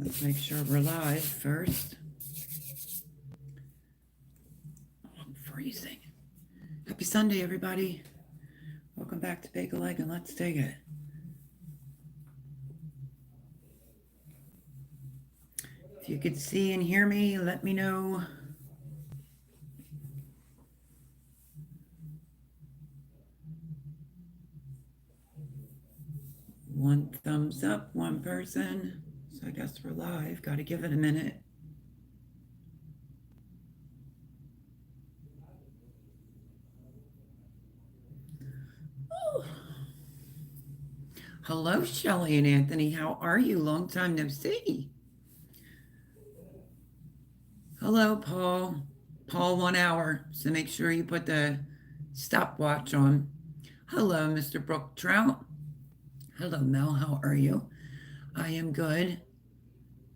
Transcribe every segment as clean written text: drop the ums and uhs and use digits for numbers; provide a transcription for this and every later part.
Let's make sure we're live first. I'm freezing. Happy Sunday, everybody. Welcome back to Bake a Leg and Let's Dig It. If you could see and hear me, let me know. One thumbs up, one person. So I guess we're live. Got to give it a minute. Oh. Hello, Shelley and Anthony. How are you? Long time no see. Hello, Paul. Paul, 1 hour. So make sure you put the stopwatch on. Hello, Mr. Brook Trout. Hello, Mel. How are you? I am good.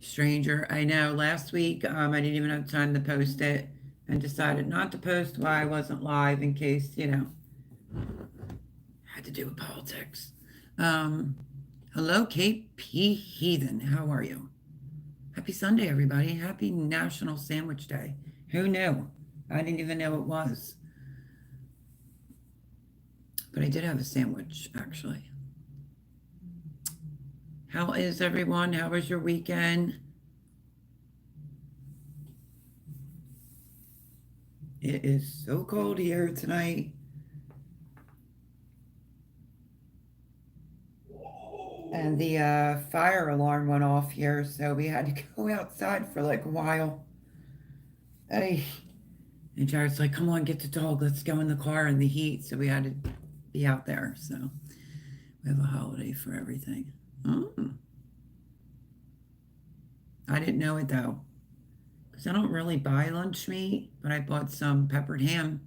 Stranger, I know. Last week, I didn't even have time to post it and decided not to post while I wasn't live in case, had to do with politics. Hello, KP Heathen. How are you? Happy Sunday, everybody. Happy National Sandwich Day. Who knew? I didn't even know it was. But I did have a sandwich, actually. How is everyone? How was your weekend? It is so cold here tonight. And the fire alarm went off here, so we had to go outside for like a while. Hey. And Jared's like, come on, get the dog. Let's go in the car in the heat. So we had to be out there. So we have a holiday for everything. I didn't know it though, because I don't really buy lunch meat, but I bought some peppered ham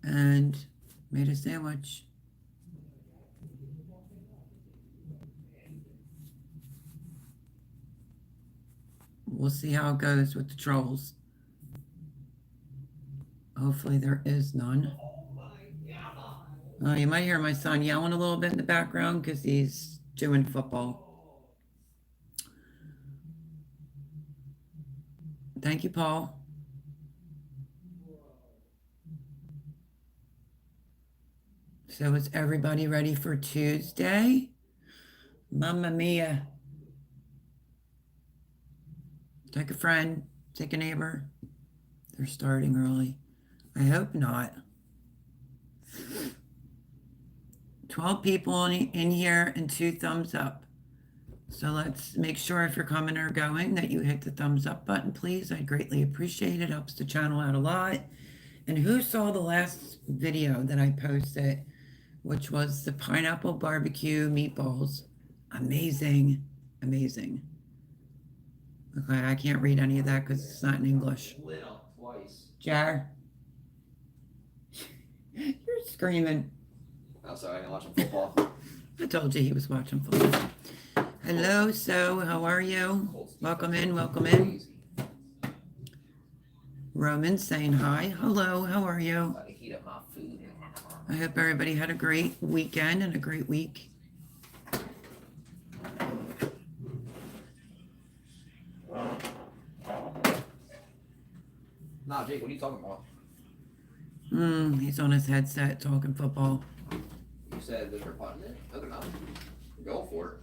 and made a sandwich. We'll see how it goes with the trolls. Hopefully there is none. You might hear my son yelling a little bit in the background because he's doing football. Thank you, Paul. So is everybody ready for Tuesday? Mamma mia. Take a friend, take a neighbor. They're starting early. I hope not. 12 people in here and 2 thumbs up. So let's make sure if you're coming or going that you hit the thumbs up button, please. I'd greatly appreciate it. Helps the channel out a lot. And who saw the last video that I posted, which was the pineapple barbecue meatballs? Amazing, amazing. Okay, I can't read any of that because it's not in English. Jar, you're screaming. I'm sorry, I'm watching football. I told you he was watching football. Hello, so how are you? Welcome in, welcome in. Roman saying hi. Hello, how are you? I hope everybody had a great weekend and a great week. Nah, Jake, what are you talking about? He's on his headset talking football. You said that they're putting it? No, they're not. Go for it.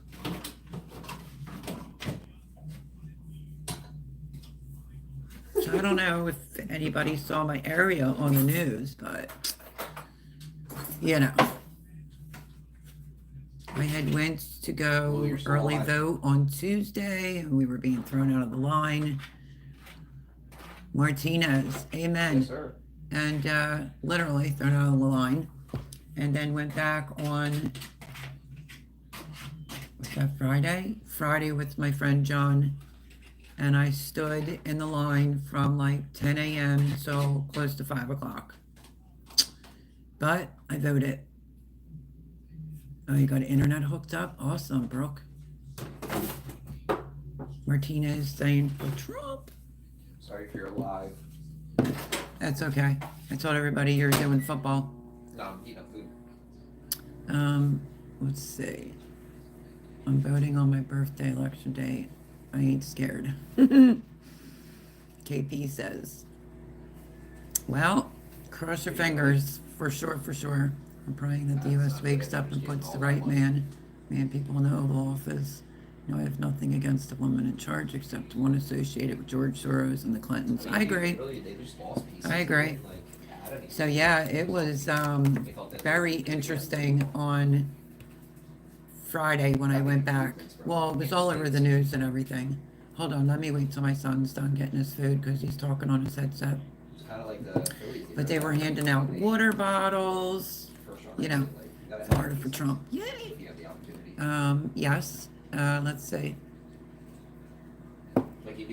So I don't know if anybody saw my area on the news, but I had went to go early vote on Tuesday and we were being thrown out of the line. Martinez, amen. Yes, sir. And literally thrown out of the line. And then went back on, what's that, Friday? Friday with my friend John. And I stood in the line from like 10 a.m. till close to 5 o'clock. But I voted. Oh, you got internet hooked up? Awesome, Brooke. Martinez saying for Trump. Sorry if you're live. That's okay. I told everybody you're doing football. No, I'm eating food. Let's see. I'm voting on my birthday election day. I ain't scared. KP says, well, cross your fingers, for sure, for sure. I'm praying that the U.S. wakes up and puts the right man people in the Oval Office. You know, I have nothing against the woman in charge except one associated with George Soros and the Clintons. I agree. I agree. So yeah, it was very interesting on Friday when I went back. Well, it was all over the news and everything. Hold on, let me wait till my son's done getting his food because he's talking on his headset. But they were handing out water bottles, you know, Florida for Trump. Yay! Yes, let's see.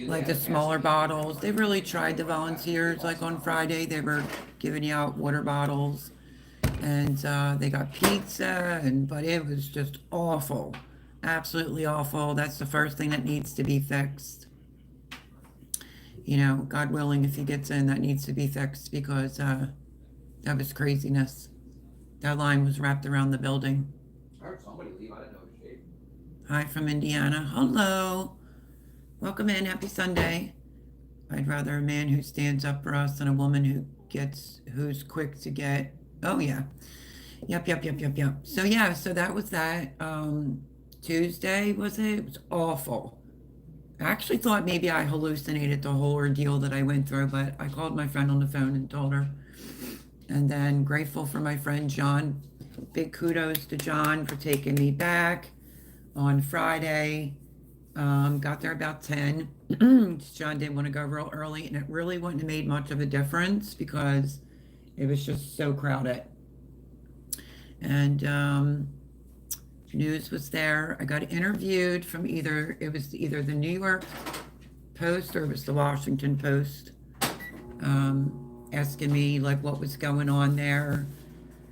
Like the smaller bottles. They really tried the volunteers. Like on Friday, they were giving you out water bottles. And they got pizza, but it was just awful. Absolutely awful. That's the first thing that needs to be fixed. You know, God willing, if he gets in, that needs to be fixed because that was craziness. That line was wrapped around the building. I heard somebody leave. I didn't know it was Jade. Hi from Indiana. Hello. Welcome in. Happy Sunday. I'd rather a man who stands up for us than a woman who's quick to get. Oh yeah. Yep. So yeah, so that was that. Tuesday, was it? It was awful. I actually thought maybe I hallucinated the whole ordeal that I went through, but I called my friend on the phone and told her. And then grateful for my friend John. Big kudos to John for taking me back on Friday. Got there about 10. John didn't want to go real early, and it really wouldn't have made much of a difference because it was just so crowded. And news was there. I got interviewed from either the New York Post or it was the Washington Post, asking me like what was going on there,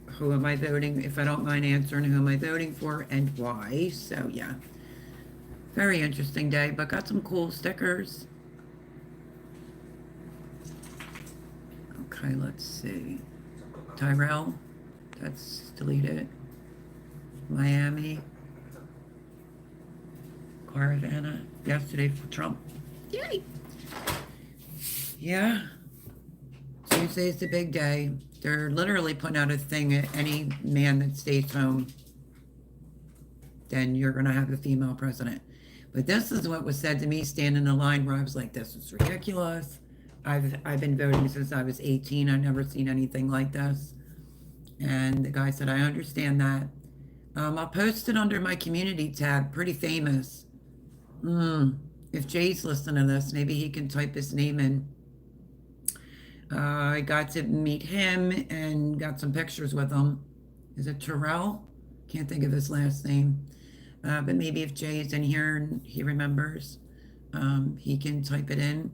who am I voting, if I don't mind answering, who am I voting for and why. So yeah, very interesting day, but got some cool stickers. Okay, let's see. Tyrell, that's deleted. Miami, Caravana, yesterday for Trump. Yay! Yeah. Tuesday's the big day. They're literally putting out a thing at any man that stays home, then you're going to have a female president. But this is what was said to me standing in the line where I was like, this is ridiculous. I've been voting since I was 18. I've never seen anything like this. And the guy said, I understand that. I'll post it under my community tab. Pretty famous. If Jay's listening to this, maybe he can type his name in. I got to meet him and got some pictures with him. Is it Terrell? Can't think of his last name. But maybe if Jay is in here and he remembers, he can type it in.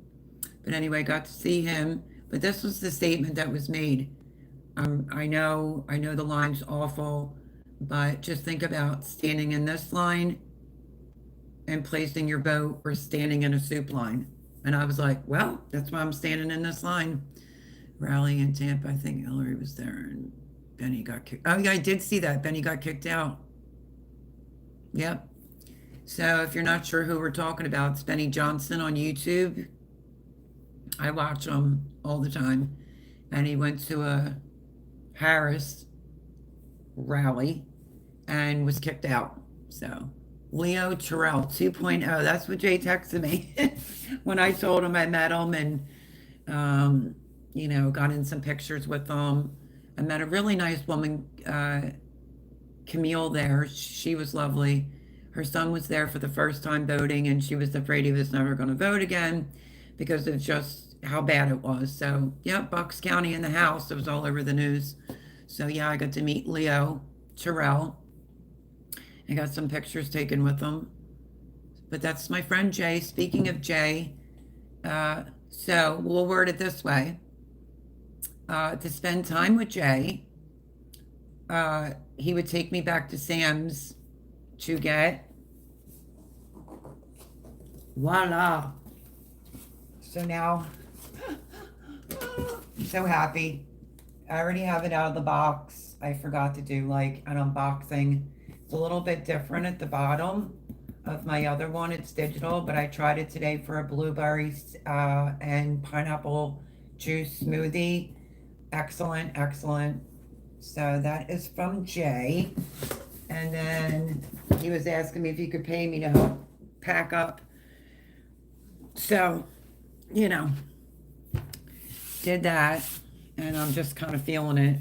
But anyway, got to see him. But this was the statement that was made. I know the line's awful. But just think about standing in this line and placing your vote or standing in a soup line. And I was like, well, that's why I'm standing in this line. Rally in Tampa, I think Hillary was there and Benny got kicked. Oh yeah, I did see that. Benny got kicked out. Yep. So if you're not sure who we're talking about, it's Benny Johnson on YouTube. I watch him all the time. And he went to a Harris rally and was kicked out. So Leo Terrell 2.0, that's what Jay texted me when I told him I met him and got in some pictures with him. I met a really nice woman, Camille, there. She was lovely. Her son was there for the first time voting and she was afraid he was never going to vote again because of just how bad it was. So yeah, Bucks County in the house, it was all over the news. So yeah, I got to meet Leo Terrell. I got some pictures taken with him. But that's my friend Jay. Speaking of Jay, so we'll word it this way. To spend time with Jay, he would take me back to Sam's to get, voila. So now, I'm so happy. I already have it out of the box. I forgot to do like an unboxing. It's a little bit different at the bottom of my other one. It's digital, but I tried it today for a blueberry and pineapple juice smoothie. Excellent, excellent. So that is from Jay. And then he was asking me if he could pay me to help pack up. So, you know, did that. And I'm just kind of feeling it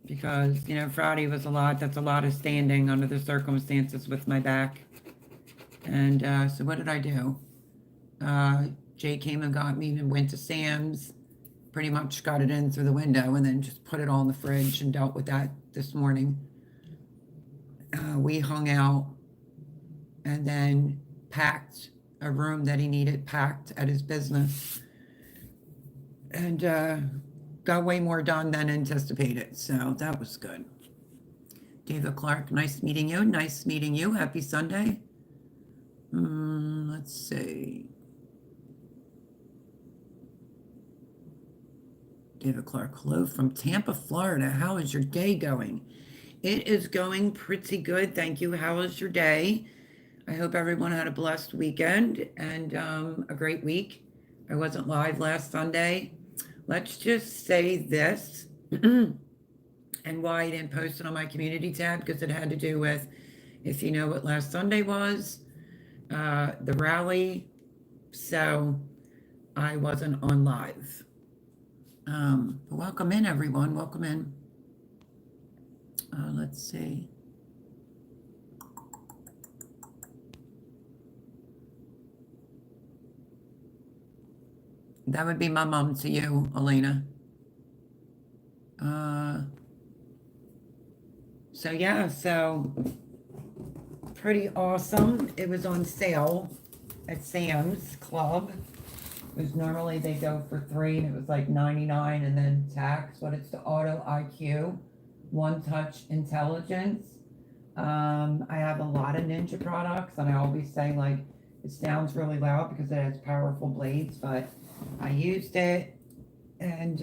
because, you know, Friday was a lot. That's a lot of standing under the circumstances with my back. And so what did I do? Jay came and got me and went to Sam's. Pretty much got it in through the window and then just put it all in the fridge and dealt with that this morning. We hung out and then packed a room that he needed packed at his business and got way more done than anticipated. So that was good. David Clark, nice meeting you. Nice meeting you. Happy Sunday. Let's see. David Clark, hello from Tampa, Florida. How is your day going? It is going pretty good. Thank you. How was your day? I hope everyone had a blessed weekend and a great week. I wasn't live last Sunday. Let's just say this and why I didn't post it on my community tab, because it had to do with, if you know what last Sunday was, the rally. So I wasn't on live. But welcome in, everyone. Welcome in. Let's see. That would be my mom to you, Elena. So yeah, so pretty awesome. It was on sale at Sam's Club. It was normally they go for $3 and it was like $99 and then tax, but it's the Auto IQ One Touch Intelligence. I have a lot of Ninja products and I always say like it sounds really loud because it has powerful blades, but I used it and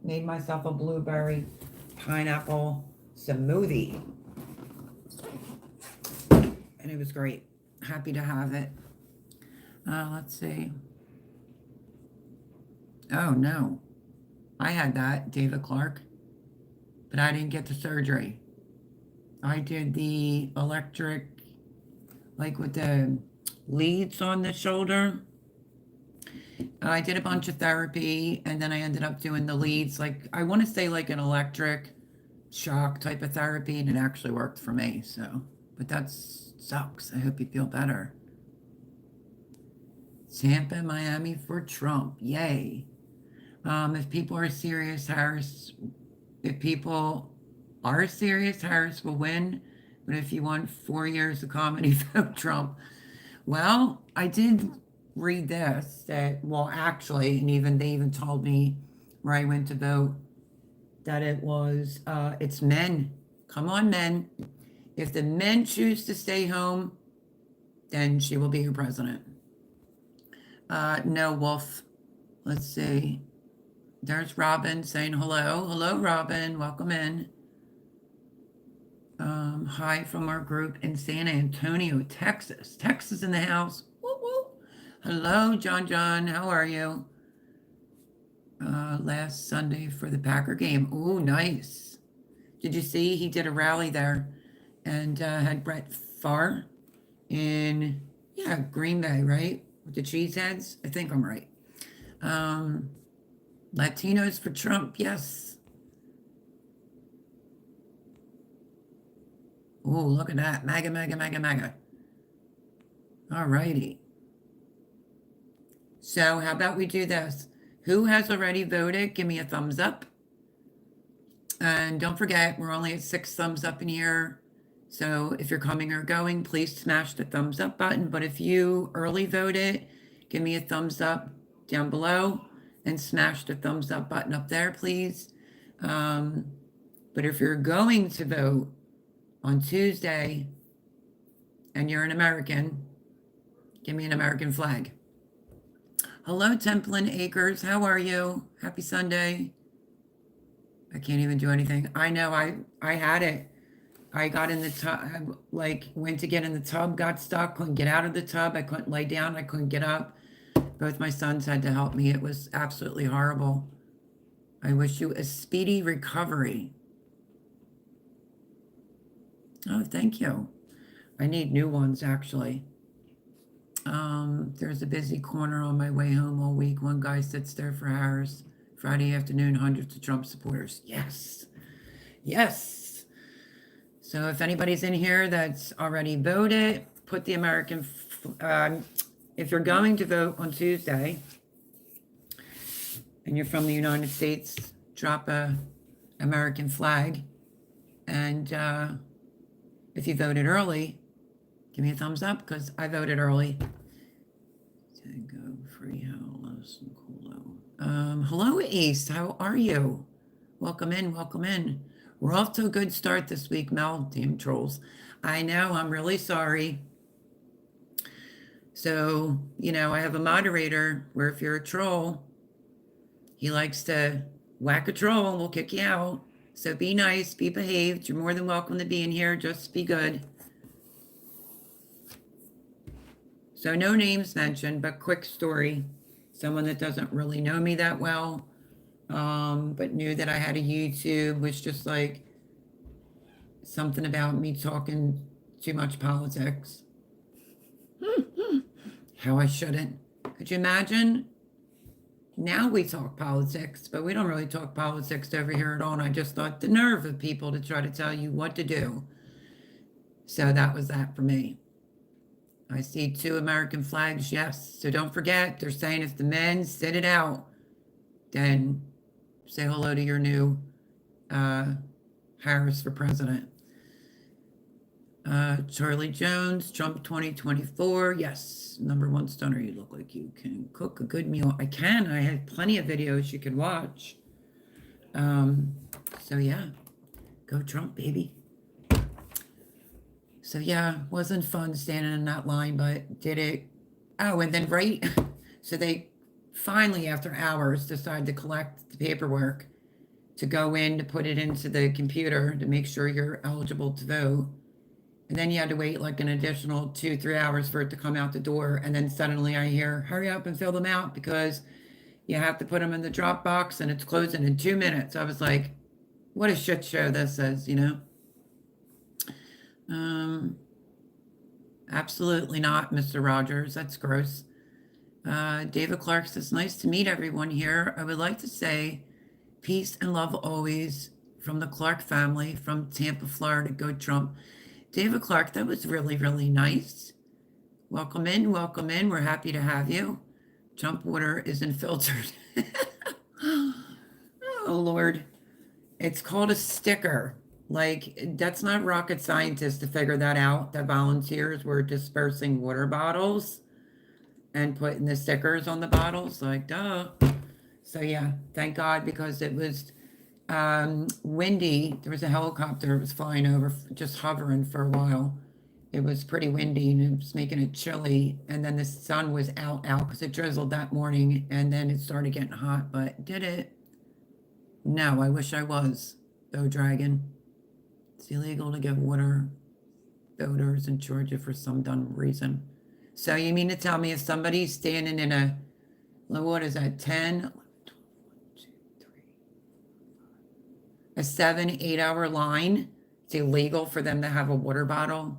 made myself a blueberry pineapple smoothie. And it was great. Happy to have it. Let's see. Oh, no. I had that, David Clark, but I didn't get the surgery. I did the electric, like with the leads on the shoulder. I did a bunch of therapy, and then I ended up doing the leads, like, I want to say like an electric shock type of therapy, and it actually worked for me, so, but that sucks. I hope you feel better. Tampa, Miami for Trump. Yay. If people are serious, Harris will win. But if you want 4 years of comedy, vote Trump. Well, I did read this that, well, actually, and they even told me where I went to vote that it was, it's men. Come on, men. If the men choose to stay home, then she will be your president. No, Wolf. Let's see. There's Robin saying hello. Hello, Robin. Welcome in. Hi from our group in San Antonio, Texas. Texas in the house. Woo woo. Hello, John. How are you? Last Sunday for the Packer game. Ooh, nice. Did you see he did a rally there and had Brett Favre in, Green Bay, right? With the cheeseheads. I think I'm right. Latinos for Trump, yes. Oh, look at that. MAGA. All righty. So how about we do this? Who has already voted? Give me a thumbs up. And don't forget, we're only at 6 thumbs up in here. So if you're coming or going, please smash the thumbs up button. But if you early voted, give me a thumbs up down below and smash the thumbs up button up there, please. But if you're going to vote on Tuesday and you're an American, give me an American flag. Hello, Templin Acres. How are you? Happy Sunday. I can't even do anything. I know I had it. I got in the tub, like went to get in the tub, got stuck, couldn't get out of the tub. I couldn't lay down. I couldn't get up. Both my sons had to help me. It was absolutely horrible. I wish you a speedy recovery. Oh, thank you. I need new ones, actually. There's a busy corner on my way home all week. One guy sits there for hours. Friday afternoon, hundreds of Trump supporters. Yes. Yes. So if anybody's in here that's already voted, put the American, if you're going to vote on Tuesday and you're from the United States, drop a American flag. And if you voted early, give me a thumbs up because I voted early. Tango, free house, and cool. Hello, Ace. How are you? Welcome in. Welcome in. We're off to a good start this week, Mel. Damn trolls. I know. I'm really sorry. So, I have a moderator where if you're a troll, he likes to whack a troll and we'll kick you out. So be nice, be behaved. You're more than welcome to be in here. Just be good. So no names mentioned, but quick story. Someone that doesn't really know me that well, but knew that I had a YouTube, was just like something about me talking too much politics. How I shouldn't. Could you imagine? Now we talk politics, but we don't really talk politics over here at all. And I just thought the nerve of people to try to tell you what to do. So that was that for me. I see 2 American flags, yes. So don't forget, they're saying if the men sit it out, then say hello to your new Harris for president. Charlie Jones, Trump 2024. Yes, #1 stunner. You look like you can cook a good meal. I can. I have plenty of videos you could watch. So yeah, go Trump, baby. So yeah, wasn't fun standing in that line, but did it. Oh, and then so they finally, after hours, decide to collect the paperwork to go in to put it into the computer to make sure you're eligible to vote. And then you had to wait like an additional 2-3 hours for it to come out the door. And then suddenly I hear, hurry up and fill them out because you have to put them in the drop box and it's closing in 2 minutes. I was like, what a shit show this is, Absolutely not, Mr. Rogers. That's gross. David Clark says, nice to meet everyone here. I would like to say peace and love always from the Clark family from Tampa, Florida. Go Trump. David Clark, that was really, really nice. Welcome in. Welcome in. We're happy to have you. Trump water isn't filtered. Oh, Lord. It's called a sticker. Like, that's not rocket scientists to figure that out. The volunteers were dispersing water bottles and putting the stickers on the bottles. Like, duh. So, yeah, thank God, because it was windy. There was a helicopter that was flying over, just hovering for a while. It was pretty windy and it was making it chilly. And then the sun was out because it drizzled that morning. And then it started getting hot. But did it? No, I wish I was. Though, Dragon. It's illegal to give water voters in Georgia for some dumb reason. So you mean to tell me if somebody's standing in what is that, 10, 11, 12, 1, 2, 3, a 7-8 hour line, it's illegal for them to have a water bottle?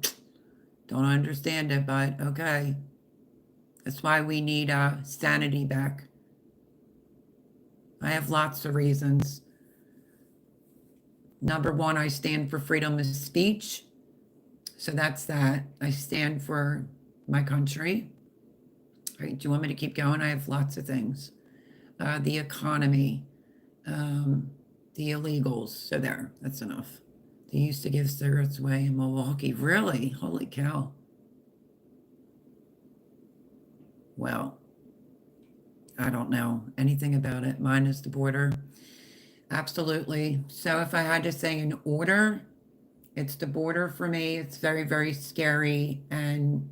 Don't understand it, but okay. That's why we need sanity back. I have lots of reasons. #1, I stand for freedom of speech. So that's that. I stand for my country. All right, do you want me to keep going? I have lots of things. The economy, the illegals. So there, that's enough. They used to give cigarettes away in Milwaukee. Really? Holy cow. Well, I don't know anything about it, minus the border. Absolutely. So if I had to say an order, it's the border for me. It's very, very scary. And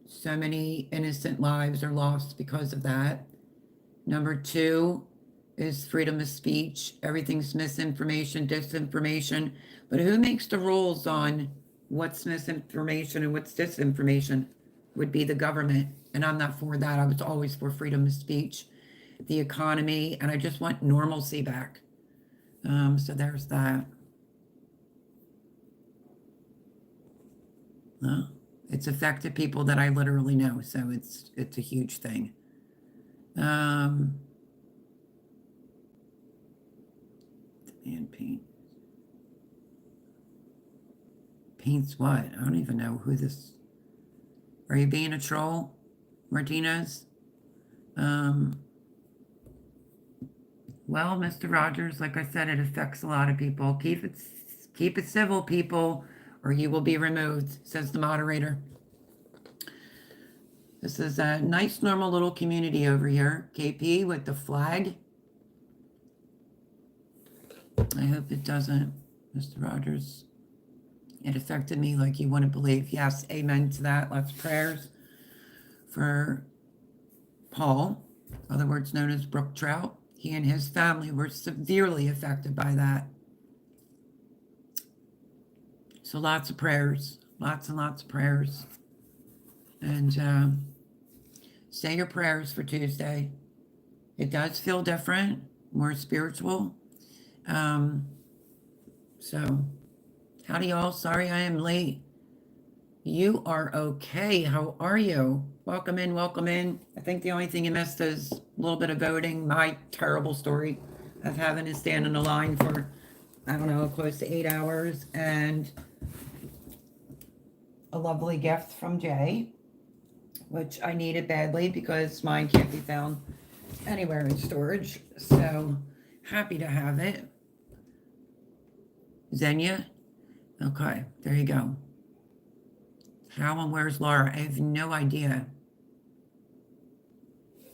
so many innocent lives are lost because of that. #2 is freedom of speech. Everything's misinformation, disinformation. But who makes the rules on what's misinformation and what's disinformation? Would be the government. And I'm not for that. I was always for freedom of speech, the economy, and I just want normalcy back. So there's that. It's affected people that I literally know, so it's a huge thing. And paint. Paints what? I don't even know who this. Are you being a troll, Martinez? Well, Mr. Rogers, like I said, it affects a lot of people. Keep it civil, people, or you will be removed, says the moderator. This is a nice, normal little community over here. KP with the flag. I hope it doesn't, Mr. Rogers. It affected me like you wouldn't believe. Yes, amen to that. Lots of prayers for Paul, other words known as Brook Trout. He and his family were severely affected by that. So lots of prayers, lots and lots of prayers. And say your prayers for Tuesday. It does feel different, more spiritual. So howdy y'all, sorry I am late. You are okay, how are you? Welcome in, welcome in. I think the only thing you missed is a little bit of voting, my terrible story of having to stand in a line for, I don't know, close to 8 hours, and a lovely gift from Jay, which I needed badly because mine can't be found anywhere in storage. So happy to have it. Xenia? Okay, there you go. How and where's Laura? I have no idea.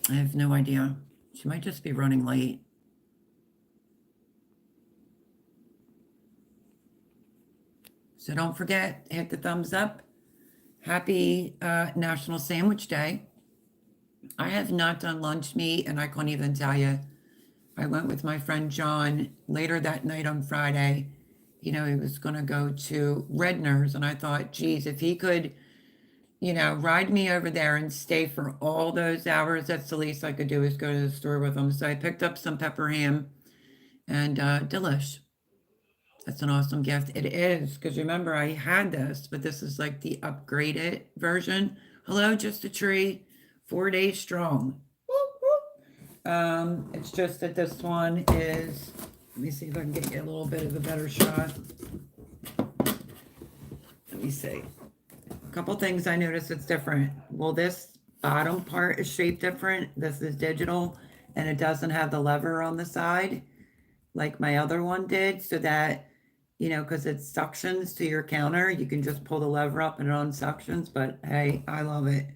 I have no idea. She might just be running late. So don't forget, hit the thumbs up. Happy National Sandwich Day. I have not done lunch meat, and I can't even tell you. I went with my friend John later that night on Friday. You know, he was going to go to Redner's, and I thought, geez, if he could, you know, ride me over there and stay for all those hours, that's the least I could do is go to the store with him. So I picked up some pepper ham, and delish. That's an awesome gift. It is, because remember, I had this, but this is like the upgraded version. Hello, just a tree, 4 days strong. It's just that this one is, let me see if I can get you a little bit of a better shot. Let me see. A couple things I noticed it's different. Well, this bottom part is shaped different. This is digital, and it doesn't have the lever on the side like my other one did, so that, you know, because it suctions to your counter, you can just pull the lever up and it unsuctions. But hey, I love it.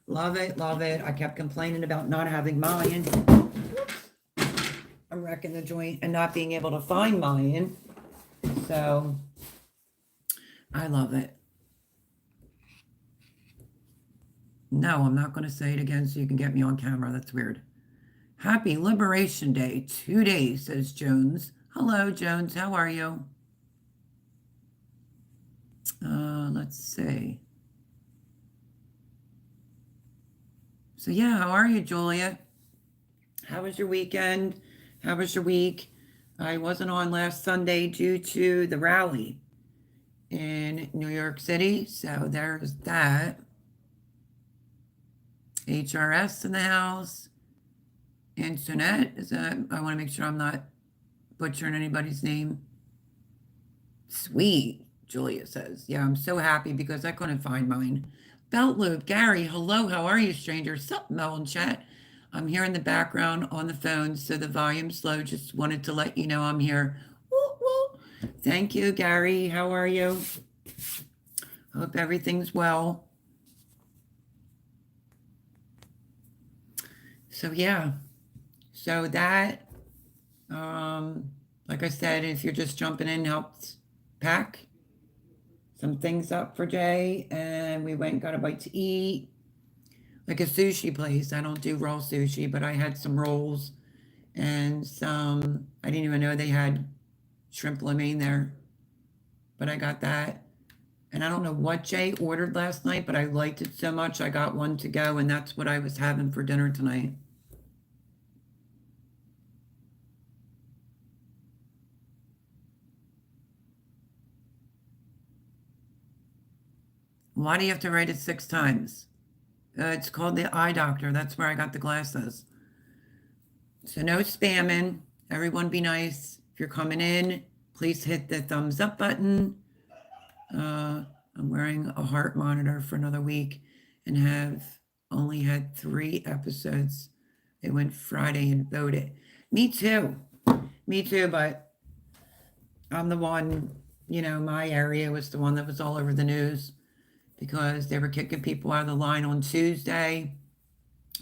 Love it, love it. I kept complaining about not having mine. I'm wrecking the joint and not being able to find mine. So I love it. No, I'm not going to say it again so you can get me on camera. That's weird. Happy Liberation Day. 2 days, says Jones. Hello, Jones. How are you? Let's see. So yeah, how are you, Julia? How was your weekend? How was your week? I wasn't on last Sunday due to the rally in New York City. So there's that. HRS in the house. Internet is that, I want to make sure I'm not butchering anybody's name. Sweet, Julia says. Yeah, I'm so happy because I couldn't find mine. Belt loop, Gary, hello, how are you, stranger? Sup, Mel and chat. I'm here in the background on the phone, so the volume's low. Just wanted to let you know I'm here. Woo, woo. Thank you, Gary. How are you? Hope everything's well. So yeah. So that, like I said, if you're just jumping in, helped pack some things up for Jay, and we went and got a bite to eat, like a sushi place. I don't do raw sushi, but I had some rolls and some, I didn't even know they had shrimp lo mein there, but I got that. And I don't know what Jay ordered last night, but I liked it so much I got one to go, and that's what I was having for dinner tonight. Why do you have to write it 6 times? It's called the eye doctor. That's where I got the glasses. So no spamming. Everyone be nice. If you're coming in, please hit the thumbs up button. I'm wearing a heart monitor for another week and have only had 3 episodes. They went Friday and voted. Me too. Me too, but I'm the one, my area was the one that was all over the news because they were kicking people out of the line on Tuesday,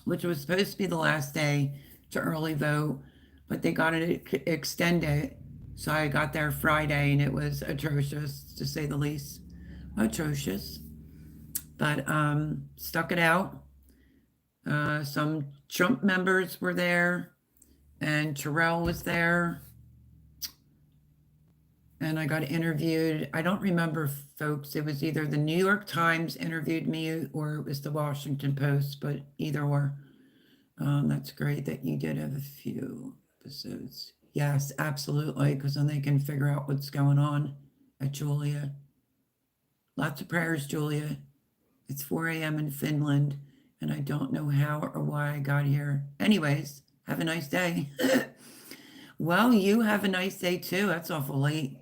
which was supposed to be the last day to early vote, but they got it extended. So I got there Friday and it was atrocious, to say the least. Atrocious. But stuck it out. Some Trump members were there, and Terrell was there. And I got interviewed. I don't remember, folks. It was either the New York Times interviewed me or it was the Washington Post, but either or. That's great that you did have a few episodes. Yes, absolutely, because then they can figure out what's going on at Julia. Lots of prayers, Julia. It's 4 a.m. in Finland, and I don't know how or why I got here. Anyways, have a nice day. Well, you have a nice day too. That's awful late.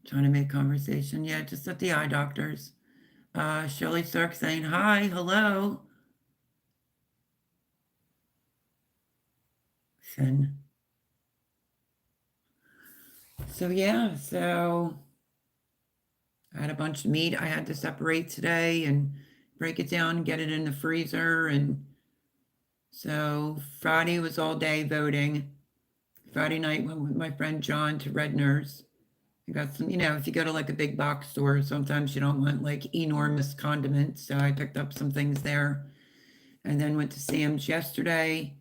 Trying to make conversation. Yeah, just at the eye doctors. Shirley Stark saying hi, hello. Finn. So yeah, so I had a bunch of meat I had to separate today and break it down and get it in the freezer. And so Friday was all day voting. Friday night went with my friend John to Redner's. I got some, if you go to like a big box store, sometimes you don't want like enormous condiments. So I picked up some things there and then went to Sam's yesterday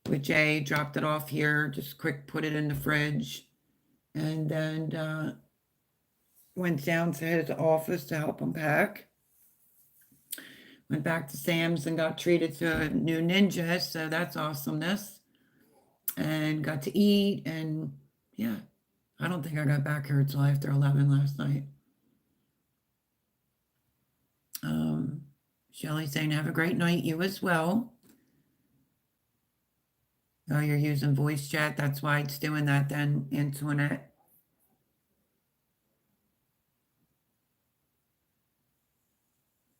with Jay, dropped it off here, just quick put it in the fridge. And then went down to his office to help him pack. Went back to Sam's and got treated to a new Ninja, so that's awesomeness. And got to eat, and yeah, I don't think I got back here until after 11 last night. Shelly saying, have a great night, you as well. Oh, you're using voice chat, that's why it's doing that then, Antoinette.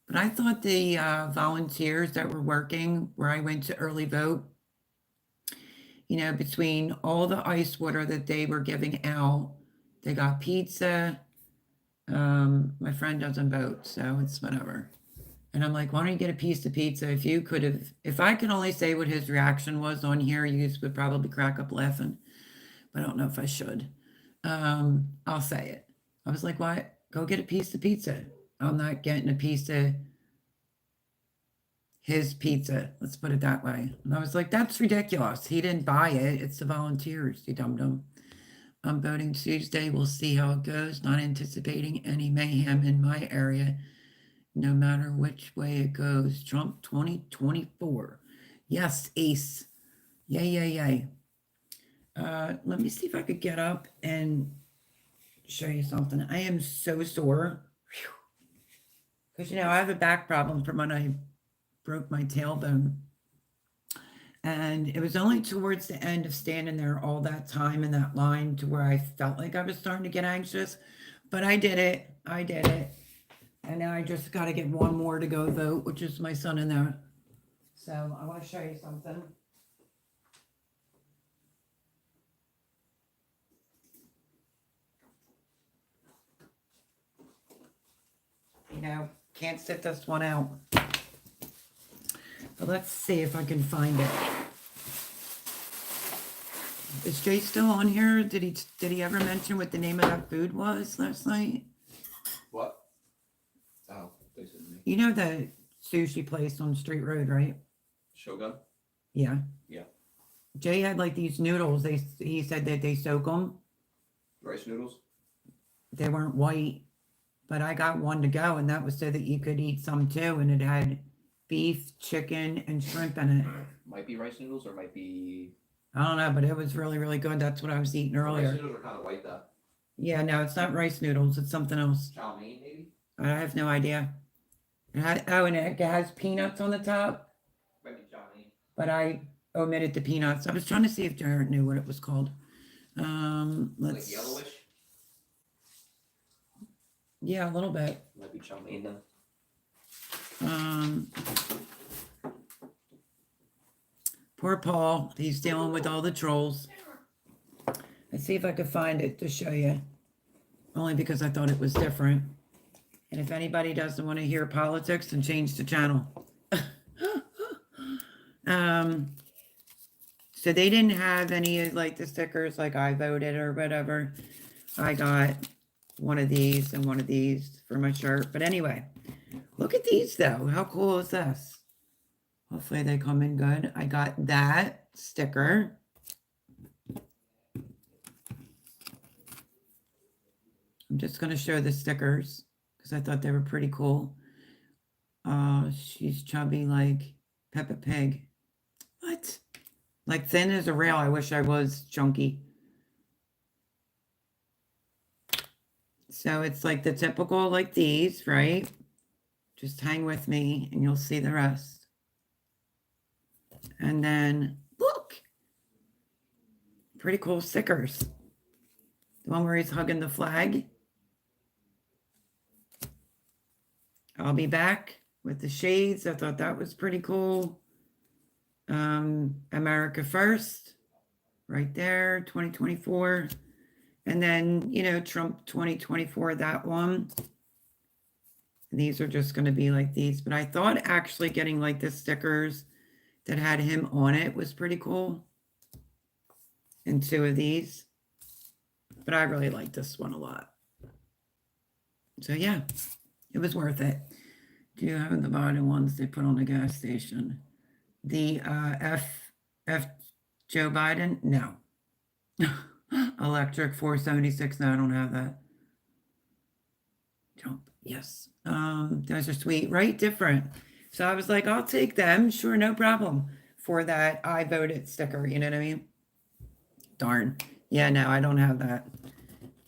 But I thought the volunteers that were working where I went to early vote, between all the ice water that they were giving out, they got pizza. My friend doesn't vote, so it's whatever. And I'm like, why don't you get a piece of pizza? If I could only say what his reaction was on here, you would probably crack up laughing. But I don't know if I should. I'll say it. I was like, what? Go get a piece of pizza. I'm not getting a piece of his pizza. Let's put it that way. And I was like, that's ridiculous. He didn't buy it. It's the volunteers, you dum-dum. I'm voting Tuesday. We'll see how it goes. Not anticipating any mayhem in my area, no matter which way it goes. Trump 2024. Yes, ace. Yay, yay, yay. Let me see if I could get up and show you something. I am so sore. Because, I have a back problem from when I broke my tailbone. And it was only towards the end of standing there all that time in that line to where I felt like I was starting to get anxious. But I did it. And now I just got to get one more to go vote, which is my son in there. So I want to show you something. Can't sit this one out. But let's see if I can find it. Is Jay still on here? Did he ever mention what the name of that food was last night? What? Oh, they said me. You know the sushi place on Street Road, right? Shogun? Yeah. Yeah. Jay had like these noodles. He said that they soak them. Rice noodles? They weren't white, but I got one to go, and that was so that you could eat some too. And it had beef, chicken, and shrimp in it. Might be rice noodles or might be. I don't know, but it was really, really good. That's what I was eating earlier. Rice noodles are kind of white though. Yeah, no, it's not rice noodles. It's something else. Chow mein, maybe? I have no idea. And it has peanuts on the top, Might be chow mein. but I omitted the peanuts. I was trying to see if Jared knew what it was called. Like yellowish? Yeah, a little bit. Might be chow mein then. Poor Paul. He's dealing with all the trolls. Let's see if I could find it to show you. Only because I thought it was different. And if anybody doesn't want to hear politics, then change the channel. So they didn't have any of like the stickers like I voted or whatever. I got one of these and one of these for my shirt. But anyway, look at these though. How cool is this? Hopefully they come in good. I got that sticker. I'm just going to show the stickers because I thought they were pretty cool. She's chubby like Peppa Pig. What? Like thin as a rail. I wish I was chunky. So it's like the typical like these, right? Just hang with me and you'll see the rest. And then look. Pretty cool stickers. The one where he's hugging the flag. I'll be back with the shades. I thought that was pretty cool. America First, right there, 2024. And then, you know, Trump 2024, that one. These are just going to be like these. But I thought actually getting like the stickers that had him on it was pretty cool. And two of these. But I really like this one a lot. So yeah, it was worth it. Do you have the bottom ones they put on the gas station? The F Joe Biden? No. Electric 476. No, I don't have that. Jump. Yes. Those are sweet, right? Different. So I was like, I'll take them. Sure, no problem. For that I voted sticker. You know what I mean? Darn. Yeah, no, I don't have that.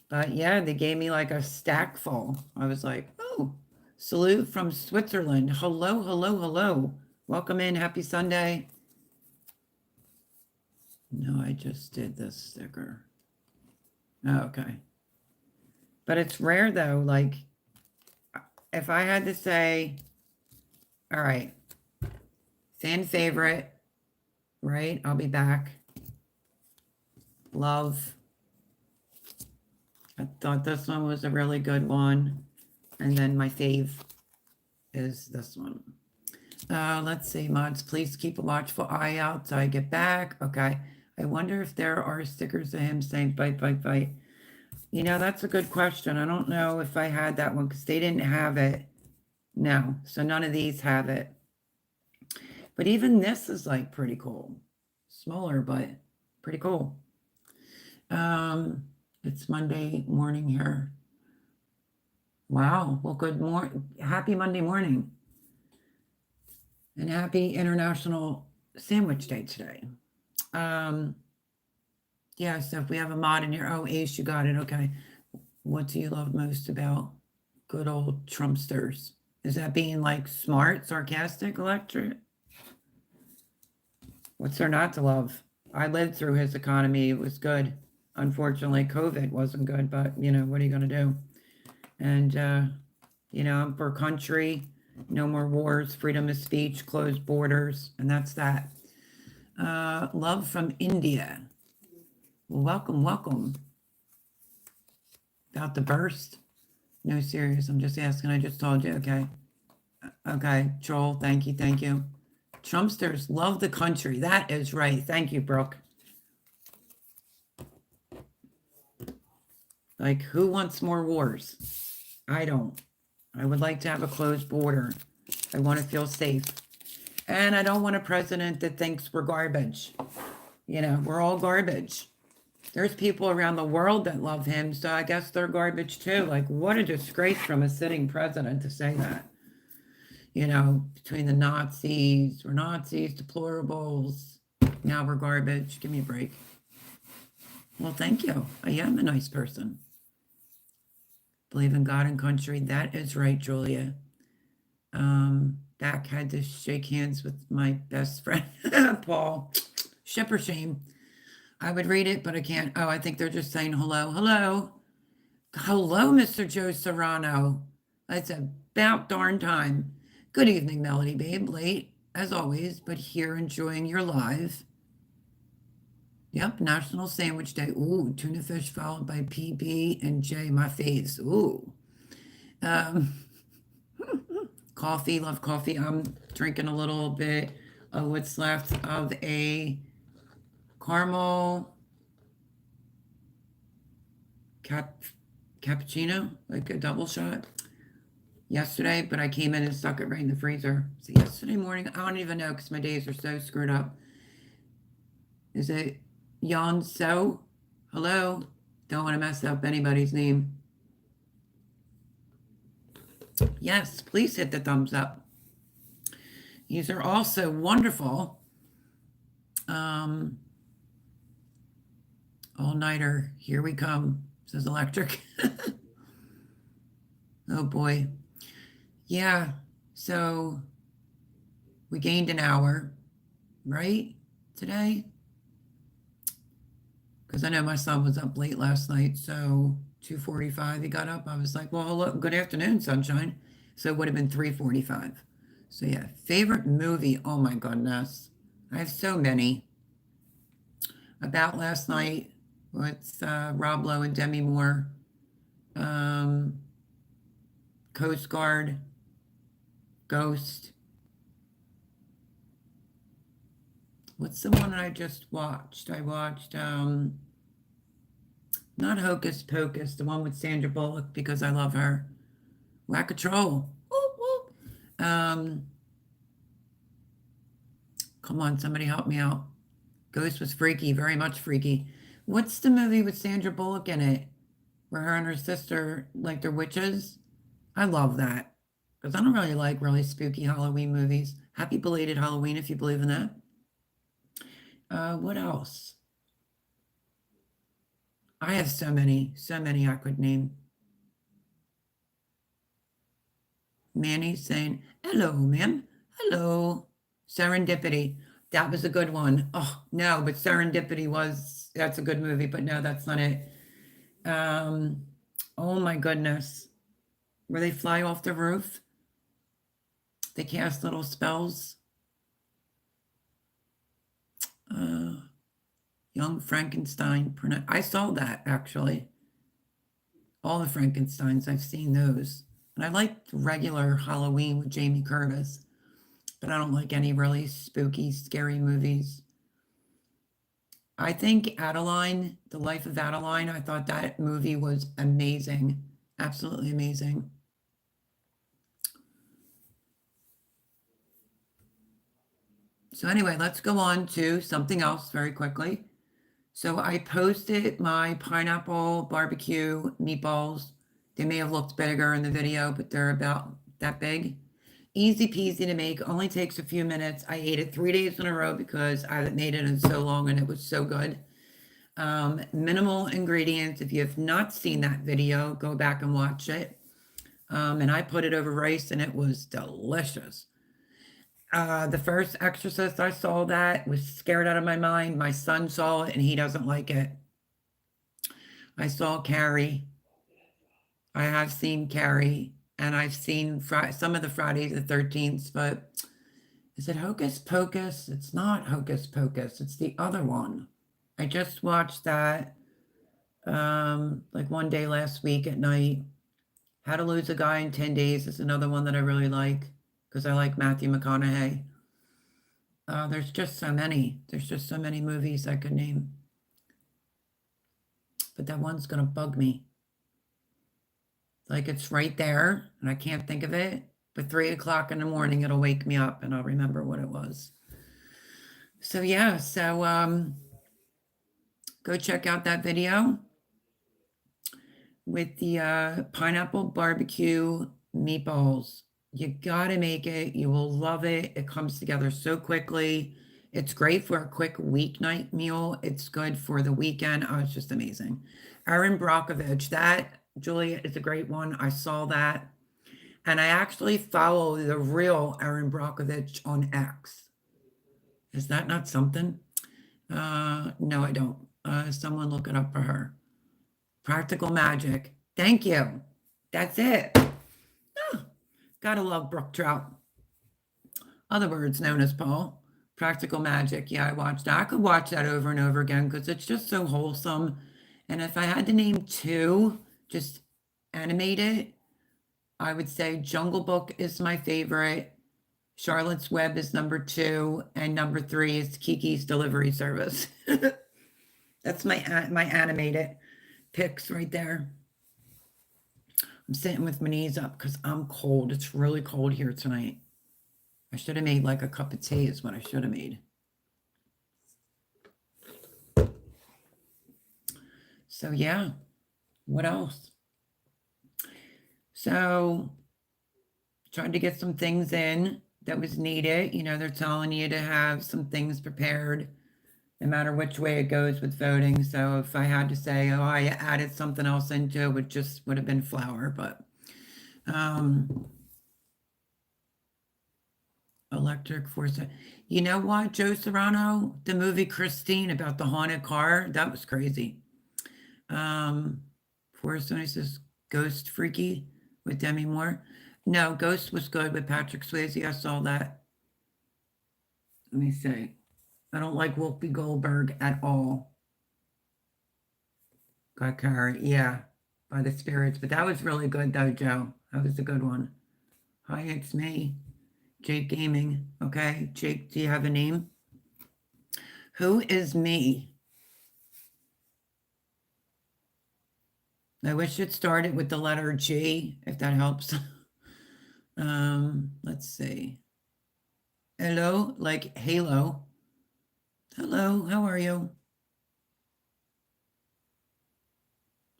But yeah, they gave me like a stack full. I was like, oh, salute from Switzerland. Hello, hello, hello. Welcome in. Happy Sunday. No, I just did this sticker. Oh, okay. But it's rare though. Like if I had to say, all right, fan favorite, right? I'll be back. Love. I thought this one was a really good one. And then my fave is this one. Let's see, mods, please keep a watchful eye out till I get back. Okay. I wonder if there are stickers of him saying bite, bite, bite. You know, that's a good question. I don't know if I had that one because they didn't have it. No. So none of these have it. But even this is like pretty cool. Smaller, but pretty cool. It's Monday morning here. Wow. Well, good morning. Happy Monday morning. And happy International Sandwich Day today. Yeah, so if we have a mod in here, oh, Ace, you got it. Okay. What do you love most about good old Trumpsters? Is that being like smart, sarcastic, electric? What's there not to love? I lived through his economy. It was good. Unfortunately, COVID wasn't good, but you know, what are you going to do? And, you know, I'm for country, no more wars, freedom of speech, closed borders, and that's that. Love from India. Well, welcome, welcome. About to burst? No, serious. I'm just asking. I just told you. Okay. Okay. Troll. Thank you. Thank you. Trumpsters love the country. That is right. Thank you, Brooke. Like, who wants more wars? I don't. I would like to have a closed border. I want to feel safe. And I don't want a president that thinks we're garbage. You know, we're all garbage. There's people around the world that love him, so I guess they're garbage too. Like, what a disgrace from a sitting president to say that. You know, between the Nazis, we're Nazis, deplorables, now we're garbage. Give me a break. Well, thank you. I am a nice person. Believe in God and country. That is right, Julia. Back had to shake hands with my best friend, Paul. Ship or shame. I would read it, but I can't. Oh, I think they're just saying hello. Hello. Hello, Mr. Joe Serrano. It's about darn time. Good evening, Melody Babe. Late, as always, but here enjoying your live. Yep, National Sandwich Day. Ooh, tuna fish followed by PB and J, my face. Ooh. Coffee, love coffee. I'm drinking a little bit of what's left of a caramel cappuccino, like a double shot yesterday, but I came in and stuck it right in the freezer. So yesterday morning, I don't even know because my days are so screwed up. Is it Yon So? Hello? Don't want to mess up anybody's name. Yes, please hit the thumbs up. These are also wonderful. All-nighter, here we come, says Electric. Oh boy. Yeah, so we gained an hour, right, today? Because I know my son was up late last night, so 2:45 he got up. I was like, well, hello, good afternoon, sunshine. So it would have been 3:45. So yeah, favorite movie, oh my goodness. I have so many. About last night, with Rob Lowe and Demi Moore. Coast Guard, Ghost. What's the one I just watched? I watched not Hocus Pocus, the one with Sandra Bullock because I love her. Whack-a-Troll. Come on, somebody help me out. Ghost was freaky, very much freaky. What's the movie with Sandra Bullock in it? Where her and her sister, like they're witches? I love that. Because I don't really like really spooky Halloween movies. Happy belated Halloween if you believe in that. What else? I have so many I could name. Manny's saying, hello, ma'am. Hello. Serendipity. That was a good one. Oh, no, but Serendipity that's a good movie, but no, that's not it. Oh my goodness. Where they fly off the roof. They cast little spells. Young Frankenstein. I saw that actually. All the Frankensteins, I've seen those. And I like regular Halloween with Jamie Curtis, but I don't like any really spooky, scary movies. I think Adeline, The Life of Adeline, I thought that movie was amazing. Absolutely amazing. So anyway, let's go on to something else very quickly. So I posted my pineapple barbecue meatballs. They may have looked bigger in the video, but they're about that big. Easy peasy to make, only takes a few minutes. I ate it 3 days in a row because I haven't made it in so long and it was so good. Minimal ingredients. If you have not seen that video, go back and watch it. And I put it over rice and it was delicious. The first Exorcist I saw that was scared out of my mind. My son saw it and he doesn't like it. I saw Carrie. I have seen Carrie and I've seen some of the Friday the 13th, but is it Hocus Pocus? It's not Hocus Pocus. It's the other one. I just watched that like one day last week at night. How to Lose a Guy in 10 Days is another one that I really like because I like Matthew McConaughey. There's just so many. There's just so many movies I could name. But that one's going to bug me. Like it's right there and I can't think of it. but 3 o'clock in the morning, it'll wake me up and I'll remember what it was. So yeah, go check out that video with the pineapple barbecue meatballs. You gotta make it. You will love it. It comes together so quickly. It's great for a quick weeknight meal. It's good for the weekend. Oh, it's just amazing. Erin Brockovich, that, Julia, is a great one. I saw that. And I actually follow the real Erin Brockovich on X. Is that not something? No, I don't. Someone look it up for her. Practical Magic. Thank you. That's it. Oh, gotta love brook trout. Other words known as Paul. Practical Magic. Yeah, I watched that. I could watch that over and over again because it's just so wholesome. And if I had to name two, just animated, I would say Jungle Book is my favorite. Charlotte's Web is number 2, and number 3 is Kiki's Delivery Service. That's my animated picks right there. I'm sitting with my knees up because I'm cold. It's really cold here tonight. I should have made like a cup of tea is what I should have made. So yeah, what else? So tried to get some things in that was needed. You know, they're telling you to have some things prepared no matter which way it goes with voting. So if I had to say, oh, I added something else into it, would have been flour, but electric force. You know what, Joe Serrano, the movie Christine about the haunted car, that was crazy. Forrest says Ghost Freaky with Demi Moore. No, Ghost was good with Patrick Swayze. I saw that. Let me see. I don't like Whoopi Goldberg at all. Got carried, yeah, by the spirits. But that was really good, though, Joe. That was a good one. Hi, it's me, Jake Gaming. Okay, Jake, do you have a name? Who is me? I wish it started with the letter G, if that helps. Let's see. Hello, like Halo. Hello, how are you?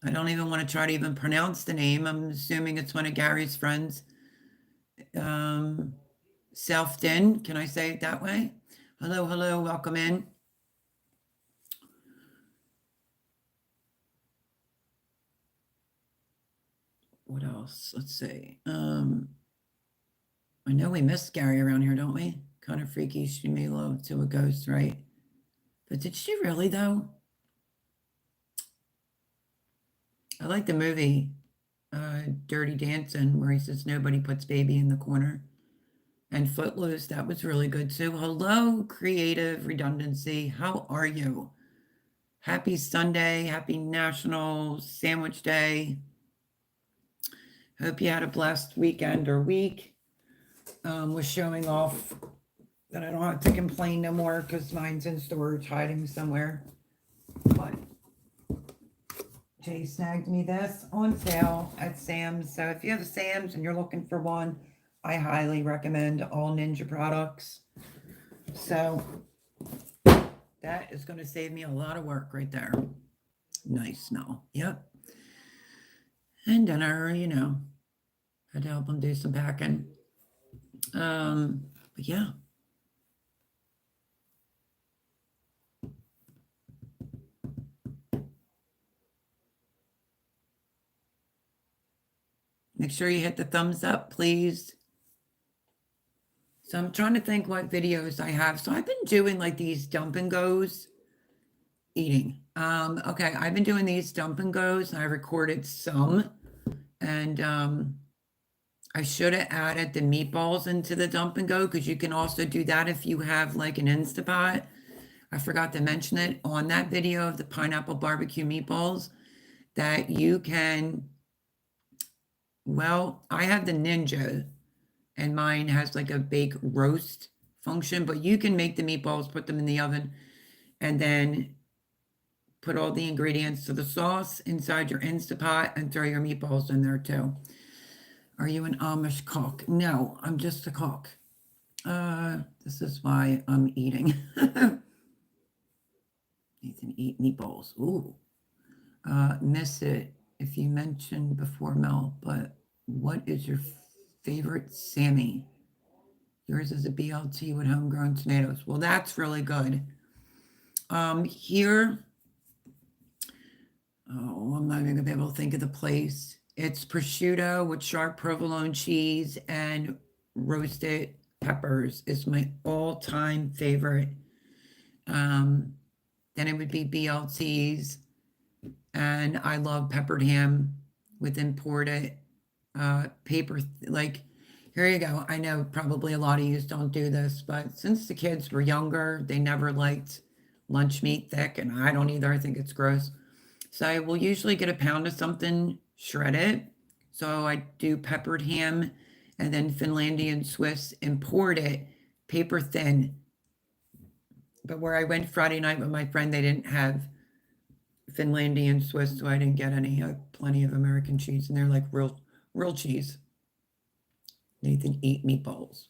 I don't even want to try to even pronounce the name. I'm assuming it's one of Gary's friends. Selfdin, can I say it that way? Hello, hello, welcome in. What else? Let's see. I know we miss Gary around here, don't we? Kind of freaky. She made love to a ghost, right? But did she really, though? I like the movie Dirty Dancing, where he says nobody puts baby in the corner. And Footloose, that was really good too. Hello, Creative Redundancy. How are you? Happy Sunday. Happy National Sandwich Day. Hope you had a blessed weekend or week. Was showing off that I don't have to complain no more because mine's in storage hiding somewhere. But Jay snagged me this on sale at Sam's. So if you have a Sam's and you're looking for one, I highly recommend all Ninja products. So that is going to save me a lot of work right there. Nice smell. Yep. And dinner, you know, had to help them do some packing. But yeah. Make sure you hit the thumbs up, please. So I'm trying to think what videos I have. So I've been doing like these dump and goes eating. Okay, I've been doing these dump and goes and I recorded some. And I should have added the meatballs into the dump and go because you can also do that if you have like an Instapot. I forgot to mention it on that video of the pineapple barbecue meatballs that you can, well, I have the Ninja and mine has like a bake roast function, but you can make the meatballs, put them in the oven, and then put all the ingredients to the sauce inside your Instapot and throw your meatballs in there too. Are you an Amish cook? No, I'm just a cook. This is why I'm eating. Nathan, eat meatballs. Ooh. Miss it if you mentioned before, Mel, but what is your favorite Sammy? Yours is a BLT with homegrown tomatoes. Well, that's really good. Here, oh, I'm not even gonna be able to think of the place. It's prosciutto with sharp provolone cheese and roasted peppers is my all-time favorite. Then it would be BLTs, and I love peppered ham with imported paper. Like, here you go. I know probably a lot of you don't do this, but since the kids were younger, they never liked lunch meat thick, and I don't either. I think it's gross. So I will usually get a pound of something, shred it. So I do peppered ham and then Finlandian Swiss imported paper thin. But where I went Friday night with my friend, they didn't have Finlandian Swiss, so I didn't get any. Plenty of American cheese, and they're like real cheese. Nathan, eat meatballs.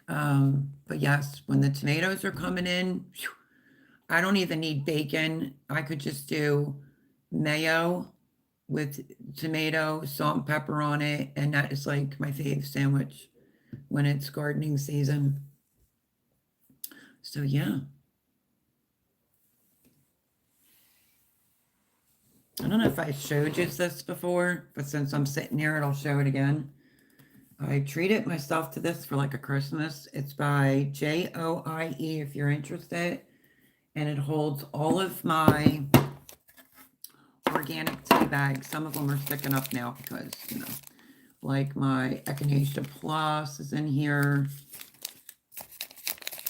But yes, when the tomatoes are coming in, whew, I don't even need bacon. I could just do mayo with tomato, salt, and pepper on it, and that is like my fave sandwich when it's gardening season. So yeah. I don't know if I showed you this before, but since I'm sitting here, I'll show it again. I treated myself to this for like a Christmas. It's by Joie if you're interested. And it holds all of my organic tea bags. Some of them are sticking up now because, you know, like my Echinacea Plus is in here.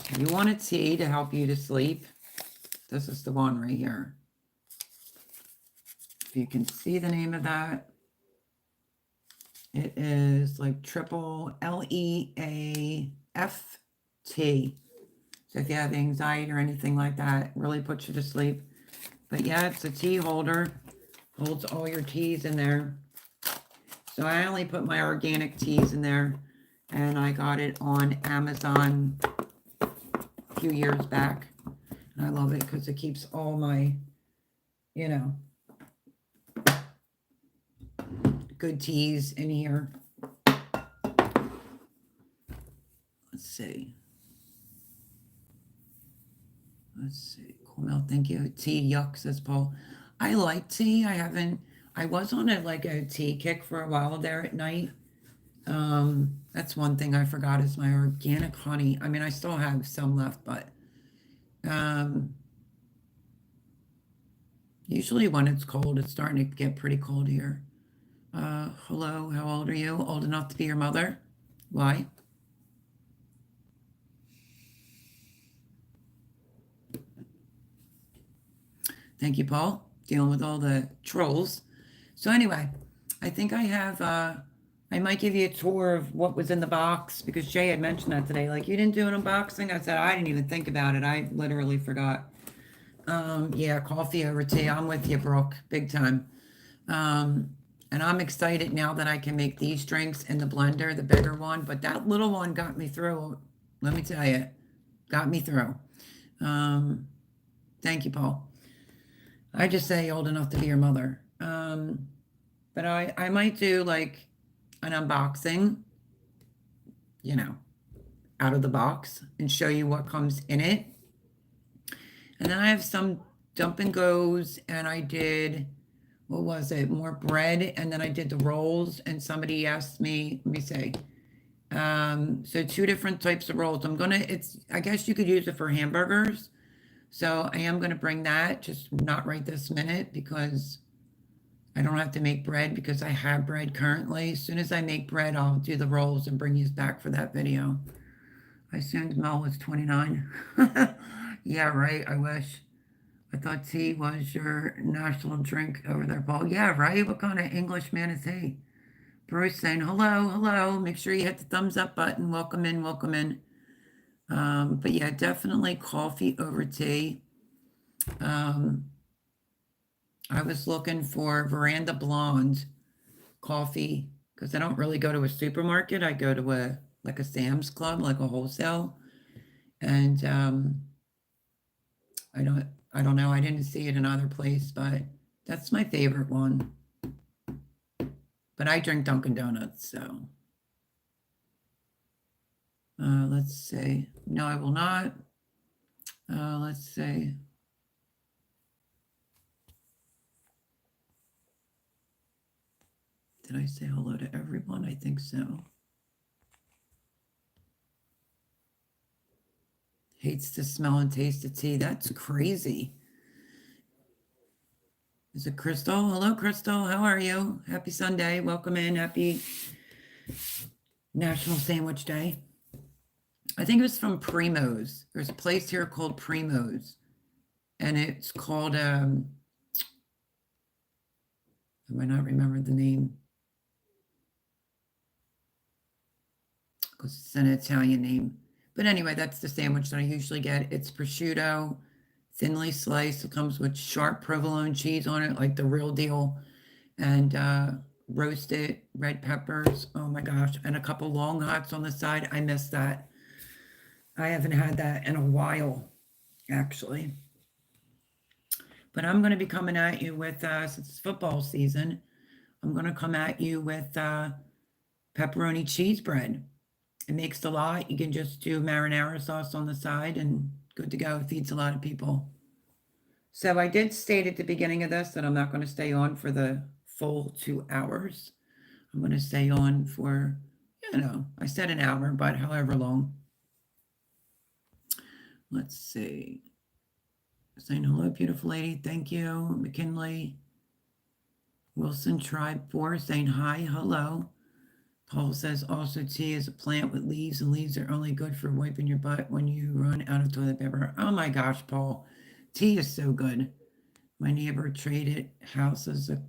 If you want a tea to help you to sleep, this is the one right here. If you can see the name of that, it is like triple LEAFT. So if you have anxiety or anything like that, it really puts you to sleep. But yeah, it's a tea holder. Holds all your teas in there. So I only put my organic teas in there, and I got it on Amazon a few years back. And I love it because it keeps all my, you know, good teas in here. Let's see. Cool Mel, thank you. Tea yuck, says Paul. I like tea. I was on a tea kick for a while there at night. That's one thing I forgot is my organic honey. I mean, I still have some left, but usually when it's cold, it's starting to get pretty cold here. Hello, how old are you? Old enough to be your mother? Why? Thank you, Paul. Dealing with all the trolls. So anyway, I think I have, I might give you a tour of what was in the box because Jay had mentioned that today. Like, you didn't do an unboxing? I said, I didn't even think about it. I literally forgot. Yeah, coffee over tea. I'm with you, Brooke, big time. And I'm excited now that I can make these drinks in the blender, the bigger one, but that little one got me through. Let me tell you, got me through. Thank you, Paul. I just say old enough to be your mother. But I might do like an unboxing, you know, out of the box and show you what comes in it. And then I have some dump and goes, and I did, what was it? More bread, and then I did the rolls, and somebody asked me, let me say, so 2 different types of rolls. I guess you could use it for hamburgers. So I am going to bring that, just not right this minute because I don't have to make bread because I have bread currently. As soon as I make bread, I'll do the rolls and bring you back for that video. I assumed Mel was 29. Yeah, right. I wish. I thought tea was your national drink over there, Paul. Yeah, right. What kind of English man is he? Bruce saying hello, hello. Make sure you hit the thumbs up button. Welcome in, welcome in. But yeah, definitely coffee over tea. I was looking for Veranda Blonde coffee because I don't really go to a supermarket. I go to a Sam's Club, like a wholesale. And I don't know. I didn't see it in other place, but that's my favorite one. But I drink Dunkin' Donuts, so. Let's see. No, I will not. Let's see. Did I say hello to everyone? I think so. Hates the smell and taste of tea. That's crazy. Is it Crystal? Hello, Crystal. How are you? Happy Sunday. Welcome in. Happy National Sandwich Day. I think it was from Primo's. There's a place here called Primo's. And it's called, I might not remember the name. Because it's an Italian name. But anyway, that's the sandwich that I usually get. It's prosciutto, thinly sliced. It comes with sharp provolone cheese on it, like the real deal. And roasted red peppers. Oh my gosh. And a couple long hots on the side. I miss that. I haven't had that in a while, actually. But I'm going to be coming at you with, since it's football season, I'm going to come at you with pepperoni cheese bread. It makes a lot. You can just do marinara sauce on the side and good to go. It feeds a lot of people. So I did state at the beginning of this that I'm not going to stay on for the full 2 hours. I'm going to stay on for, I said an hour, but however long. Let's see. Saying hello, beautiful lady. Thank you. McKinley. Wilson Tribe 4 saying hi, hello. Paul says also tea is a plant with leaves, and leaves are only good for wiping your butt when you run out of toilet paper. Oh my gosh, Paul. Tea is so good. My neighbor traded houses. A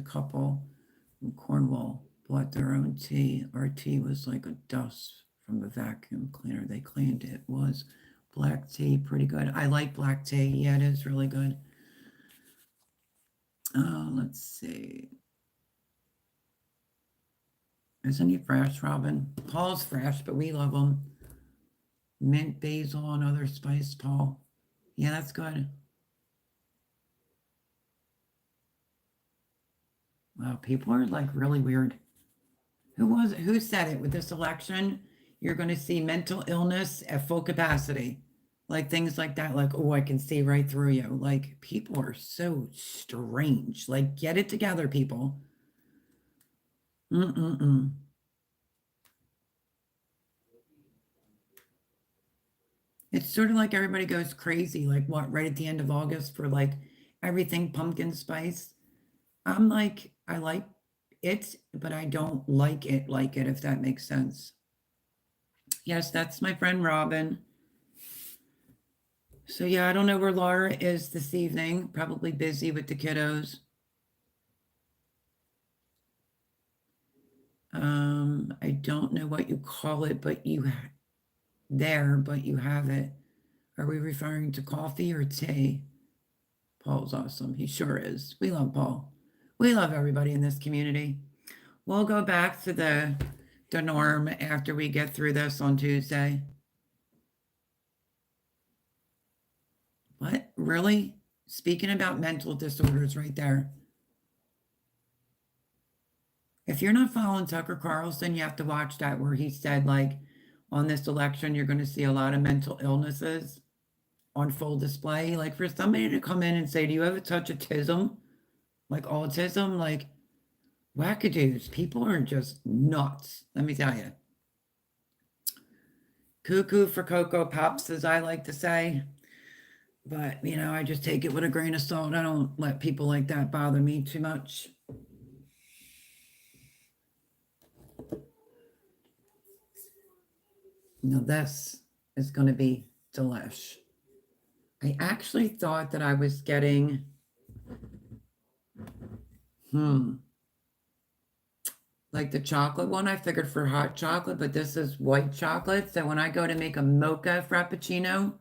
couple from Cornwall bought their own tea. Our tea was like a dust from a vacuum cleaner. They claimed it was black tea, pretty good. I like black tea. Yeah, it is really good. Let's see. Isn't he fresh, Robin? Paul's fresh, but we love him. Mint, basil, and other spice, Paul. Yeah, that's good. Wow, people are like really weird. Who said it with this election? You're going to see mental illness at full capacity. Like things like that, like, oh, I can see right through you. Like, people are so strange. Like, get it together, people. It's sort of like everybody goes crazy, like what, right at the end of August for like everything pumpkin spice. I'm like, I like it, but I don't like it, if that makes sense. Yes, that's my friend Robin. So yeah, I don't know where Laura is this evening. Probably busy with the kiddos. I don't know what you call it, but you have it. Are we referring to coffee or tea? Paul's awesome. He sure is. We love Paul. We love everybody in this community. We'll go back to the norm after we get through this on Tuesday. What? Really? Speaking about mental disorders right there. If you're not following Tucker Carlson, you have to watch that where he said, like, on this election, you're going to see a lot of mental illnesses on full display. Like, for somebody to come in and say, do you have a touch of autism? Like autism? Like, wackadoos. People are just nuts. Let me tell you. Cuckoo for Cocoa Pops, as I like to say. But, I just take it with a grain of salt. I don't let people like that bother me too much. Now this is going to be delish. I actually thought that I was getting, like the chocolate one. I figured for hot chocolate, but this is white chocolate. So when I go to make a mocha frappuccino,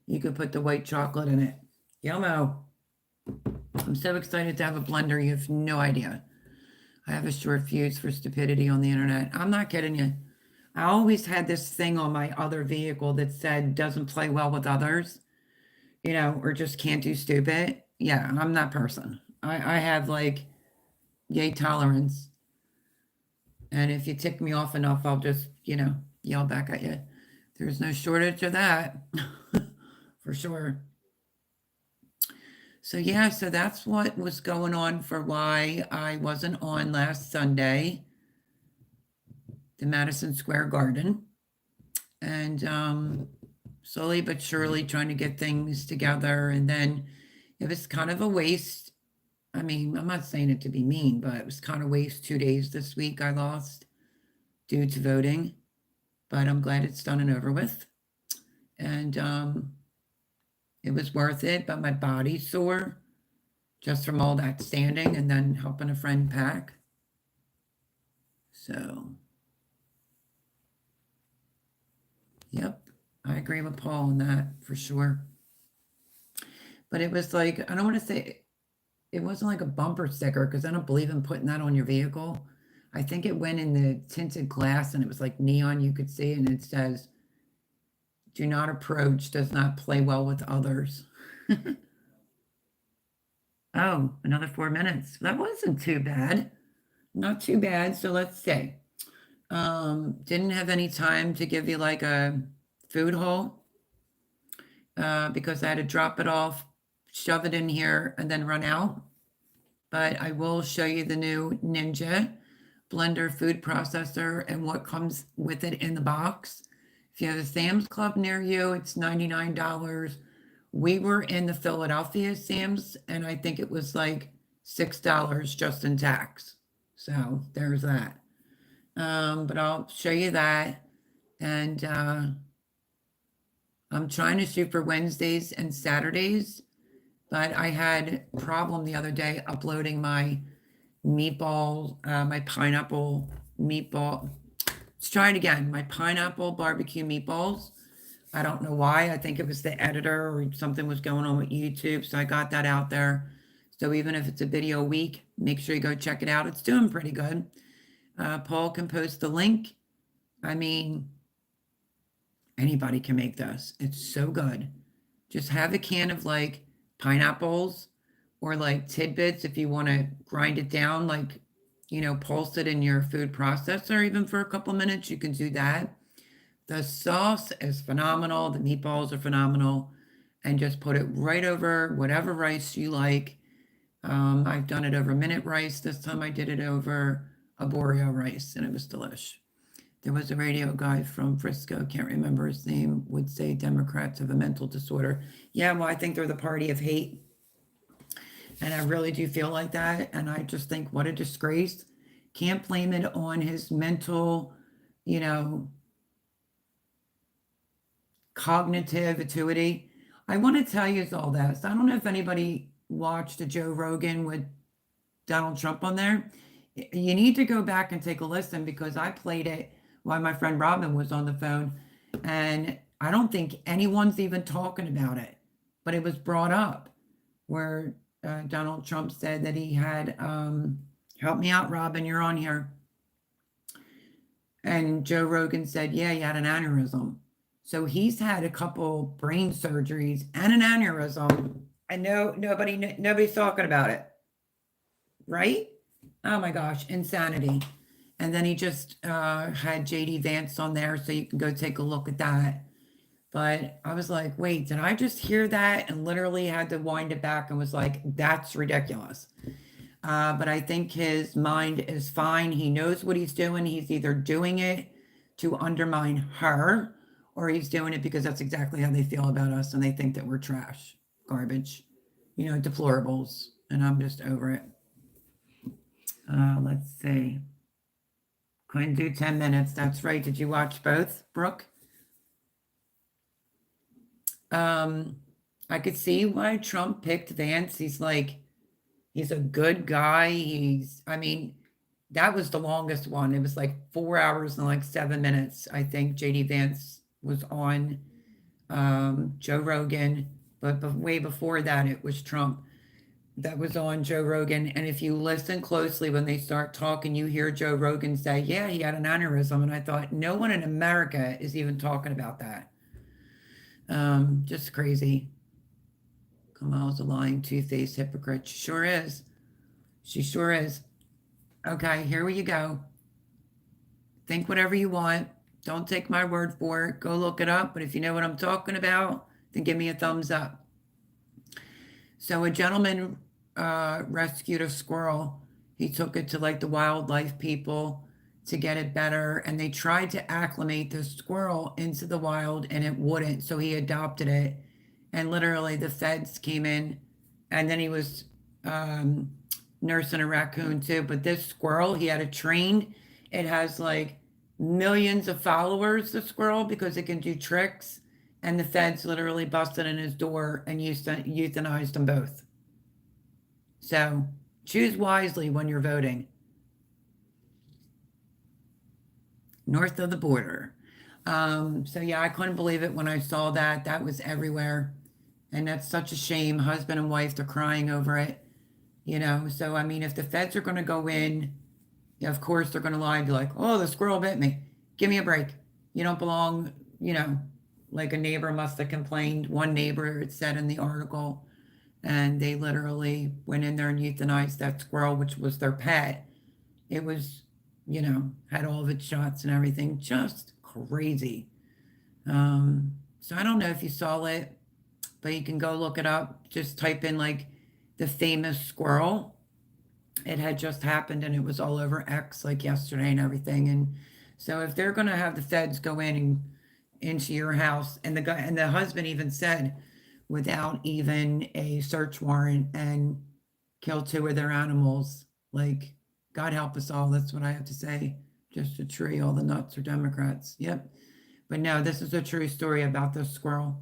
you could put the white chocolate in it. Yummo. I'm so excited to have a blender. You have no idea. I have a short fuse for stupidity on the internet. I'm not kidding you. I always had this thing on my other vehicle that said doesn't play well with others, or just can't do stupid. Yeah, I'm that person. I have like yay tolerance. And if you tick me off enough, I'll just, yell back at you. There's no shortage of that for sure. So, yeah, so that's what was going on for why I wasn't on last Sunday, the Madison Square Garden. And slowly but surely trying to get things together. And then it was kind of a waste. I mean, I'm not saying it to be mean, but it was kind of waste 2 days this week I lost due to voting. But I'm glad it's done and over with. And it was worth it, but my body's sore just from all that standing and then helping a friend pack. So, yep, I agree with Paul on that for sure. But it was like, I don't want to say, it wasn't like a bumper sticker because I don't believe in putting that on your vehicle. I think it went in the tinted glass and it was like neon, you could see, and it says, "Do not approach, does not play well with others." Oh, another 4 minutes. That wasn't too bad. Not too bad. So let's see. Didn't have any time to give you like a food haul because I had to drop it off, shove it in here, and then run out. But I will show you the new Ninja blender food processor and what comes with it in the box. If you have a Sam's Club near you, it's $99. We were in the Philadelphia Sam's, and I think it was like $6 just in tax. So there's that. But I'll show you that. And I'm trying to shoot for Wednesdays and Saturdays, but I had a problem the other day uploading my meatball, my pineapple meatball. Let's try it again. My pineapple barbecue meatballs. I don't know why. I think it was the editor or something was going on with YouTube. So I got that out there. So even if it's a video a week, make sure you go check it out. It's doing pretty good. Paul can post the link. I mean, anybody can make this. It's so good. Just have a can of like pineapples or like tidbits if you want to grind it down, like, pulse it in your food processor, even for a couple minutes, you can do that. The sauce is phenomenal. The meatballs are phenomenal. And just put it right over whatever rice you like. I've done it over minute rice. This time I did it over arborio rice, and it was delish. There was a radio guy from Frisco, can't remember his name, would say Democrats have a mental disorder. Yeah, well, I think they're the party of hate. And I really do feel like that. And I just think, what a disgrace. Can't blame it on his mental, cognitive acuity. I want to tell you all this. I don't know if anybody watched a Joe Rogan with Donald Trump on there. You need to go back and take a listen because I played it while my friend Robin was on the phone. And I don't think anyone's even talking about it. But it was brought up where Donald Trump said that he had, help me out, Robin, you're on here. And Joe Rogan said, yeah, he had an aneurysm. So he's had a couple brain surgeries and an aneurysm. And nobody's talking about it. Right? Oh my gosh, insanity. And then he just had JD Vance on there, so you can go take a look at that. But I was like, wait, did I just hear that? And literally had to wind it back and was like, that's ridiculous. But I think his mind is fine. He knows what he's doing. He's either doing it to undermine her, or he's doing it because that's exactly how they feel about us and they think that we're trash, garbage, deplorables. And I'm just over it. Let's see. Couldn't do 10 minutes. That's right. Did you watch both, Brooke? I could see why Trump picked Vance. He's a good guy. That was the longest one. It was like 4 hours and like 7 minutes. I think JD Vance was on Joe Rogan, but way before that, it was Trump. that was on Joe Rogan. And if you listen closely when they start talking, you hear Joe Rogan say, yeah, he had an aneurysm. And I thought, no one in America is even talking about that. Just crazy. Kamal's a lying, two-faced hypocrite. She sure is. She sure is. Okay, here you go. Think whatever you want. Don't take my word for it. Go look it up. But if you know what I'm talking about, then give me a thumbs up. So a gentleman rescued a squirrel. He took it to like the wildlife people to get it better, and they tried to acclimate the squirrel into the wild, and it wouldn't. So he adopted it, and literally the feds came in, and then he was nursing a raccoon too. But this squirrel, he had it trained. It has like millions of followers, the squirrel, because it can do tricks. And the feds literally busted in his door and euthanized them both. So choose wisely when you're voting. North of the border. So yeah, I couldn't believe it when I saw that. That was everywhere. And that's such a shame. Husband and wife, they're crying over it. So I mean, if the feds are going to go in, of course they're going to lie and be like, oh, the squirrel bit me. Give me a break. You don't belong, like a neighbor must have complained. One neighbor, it said in the article, and they literally went in there and euthanized that squirrel, which was their pet. It was, had all of its shots and everything. Just crazy. So I don't know if you saw it, but you can go look it up. Just type in like the famous squirrel. It had just happened and it was all over X like yesterday and everything. And so if they're going to have the feds go in and into your house, and the husband even said without even a search warrant, and kill two of their animals, like God help us all. That's what I have to say. Just a tree. All the nuts are Democrats. Yep. But no, this is a true story about this squirrel.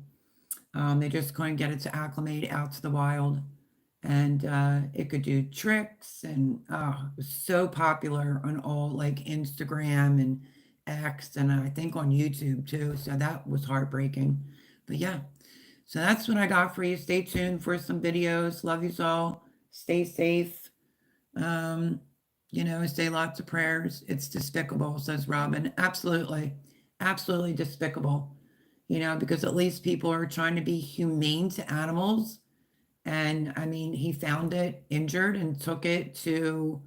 They just couldn't get it to acclimate out to the wild, and it could do tricks, and it was so popular on all like Instagram and X, and I think on YouTube too. So that was heartbreaking. But yeah, so that's what I got for you. Stay tuned for some videos. Love you all. Stay safe. Say lots of prayers. It's despicable, says Robin. Absolutely. Absolutely despicable. Because at least people are trying to be humane to animals. And I mean, he found it injured and took it to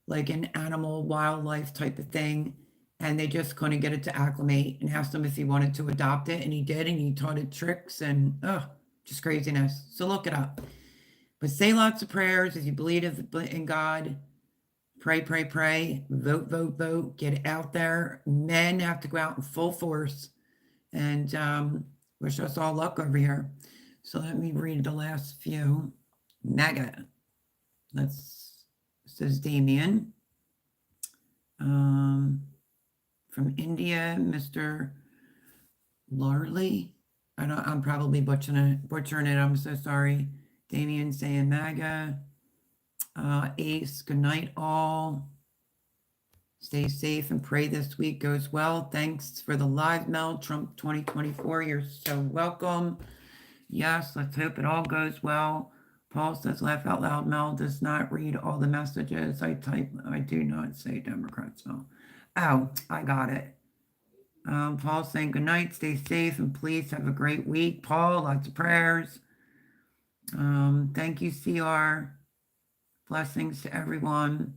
like an animal wildlife type of thing. And they just couldn't get it to acclimate, and asked him if he wanted to adopt it. And he did. And he taught it tricks, and just craziness. So look it up. But say lots of prayers if you believe in God. Pray, pray, pray. Vote, vote, vote. Get out there. Men have to go out in full force. And wish us all luck over here. So let me read the last few. MAGA. Says Damien. From India, Mr. Larley. I'm probably butchering it. I'm so sorry. Damien saying MAGA. Ace, good night all. Stay safe and pray this week goes well. Thanks for the live, Mel. Trump 2024. You're so welcome. Yes, let's hope it all goes well. Paul says, laugh out loud. Mel does not read all the messages. I do not say Democrats, Mel. Oh, I got it. Paul saying good night. Stay safe and please have a great week. Paul, lots of prayers. Thank you, CR. Blessings to everyone.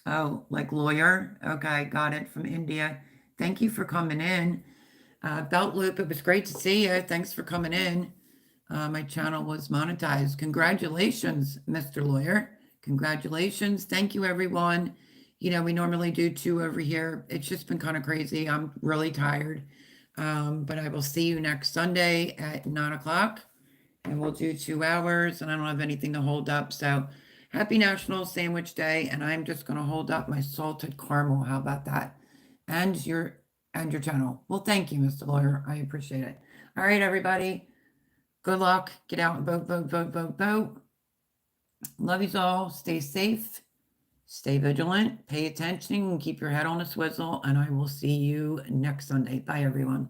Oh, like lawyer. Okay, got it, from India. Thank you for coming in. Belt Loop, it was great to see you. Thanks for coming in. My channel was monetized. Congratulations, Mr. Lawyer. Congratulations. Thank you, everyone. We normally do 2 over here. It's just been kind of crazy. I'm really tired. But I will see you next Sunday at 9 o'clock. And we'll do 2 hours. And I don't have anything to hold up. So happy National Sandwich Day. And I'm just going to hold up my salted caramel. How about that? And your channel. Well, thank you, Mr. Lawyer. I appreciate it. All right, everybody. Good luck. Get out and vote, vote, vote, vote, vote. Love you all. Stay safe. Stay vigilant. Pay attention and keep your head on a swivel. And I will see you next Sunday. Bye, everyone.